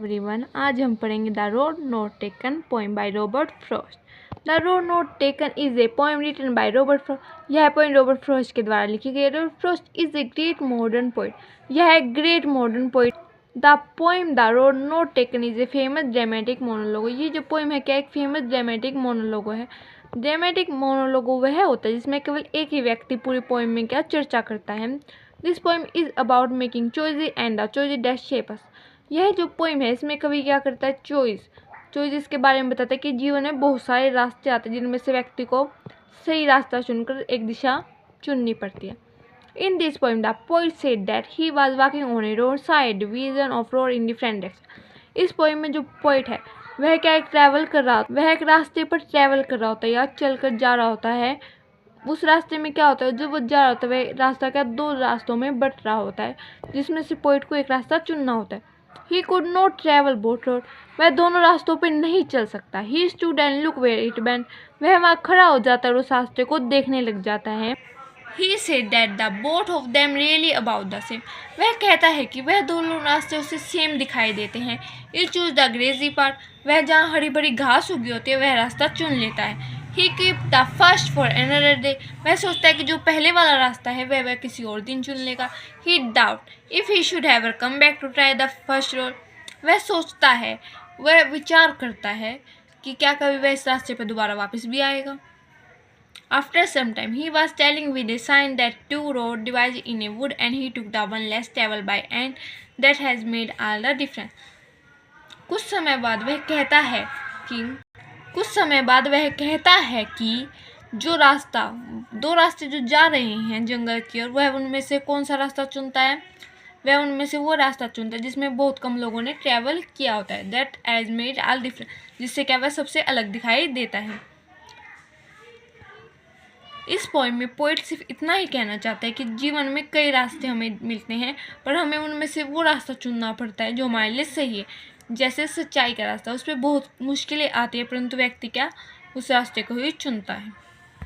Everyone, आज हम पढ़ेंगे the road not taken poem by Robert Frost. The road not taken is a poem written by Robert Frost. यह poem Robert Frost के द्वारा लिखी गई है। Robert Frost is a great modern poet. यह एक great modern poet. The poem the road not taken is a famous dramatic monologue. ये जो पोएम है क्या एक फेमस ड्रामेटिक मोनोलॉग है। ड्रामेटिक मोनोलॉग वह होता है जिसमें केवल एक ही व्यक्ति पूरी पोएम में क्या चर्चा करता है। This poem is about making choices and the choices that shape us. यह जो पोइम है इसमें कवि क्या करता है चॉइस के बारे में बताता है कि जीवन में बहुत सारे रास्ते आते हैं जिनमें से व्यक्ति को सही रास्ता चुनकर एक दिशा चुननी पड़ती है। In this poem the poet said that he was walking on A road side division of road in different direction. इस पोइम में जो पोइट है वह क्या एक ट्रैवल कर रहा होता है, वह एक रास्ते पर ट्रैवल कर रहा होता है या चल कर जा रहा होता है। उस रास्ते में क्या होता है जो वो जा रहा होता है वह रास्ता क्या दो रास्तों में बट रहा होता है जिसमें से पोइट को एक रास्ता चुनना होता है। He could not travel both road. वह दोनों रास्तों पर नहीं चल सकता। He stood and looked where it went. वह वहाँ खड़ा हो जाता है और उस रास्ते को देखने लग जाता है। He said that the both of them really about the same. वह कहता है कि वह दोनों रास्ते उसे सेम दिखाई देते हैं। He choose the grassy part. वह जहाँ हरी भरी घास उगी होती है वह रास्ता चुन लेता है। He keep the first for another day. वह सोचता है कि जो पहले वाला रास्ता है वह किसी और दिन चुन लेगा। He doubt if he should ever come back to try the first road. वह सोचता है, वह विचार करता है कि क्या कभी वह इस रास्ते पर दोबारा वापस भी आएगा। After some time, he was telling with a sign that two roads divided in a wood and he took the one less traveled by and that has made all the difference. कुछ समय बाद वह कहता है कि जो रास्ता दो रास्ते जो जा रहे हैं जंगल की ओर वह उनमें से कौन सा रास्ता चुनता है। वह उनमें से वो रास्ता चुनता है जिसमें बहुत कम लोगों ने ट्रैवल किया होता है। That has made all different, जिससे क्या वह सबसे अलग दिखाई देता है। इस पोएम में पोइट सिर्फ इतना ही कहना चाहता है कि जीवन में कई रास्ते हमें मिलते हैं पर हमें उनमें से वो रास्ता चुनना पड़ता है जो हमारे लिए सही है। जैसे सच्चाई का रास्ता, उस पर बहुत मुश्किलें आती है परंतु व्यक्ति क्या उस रास्ते को ही चुनता है।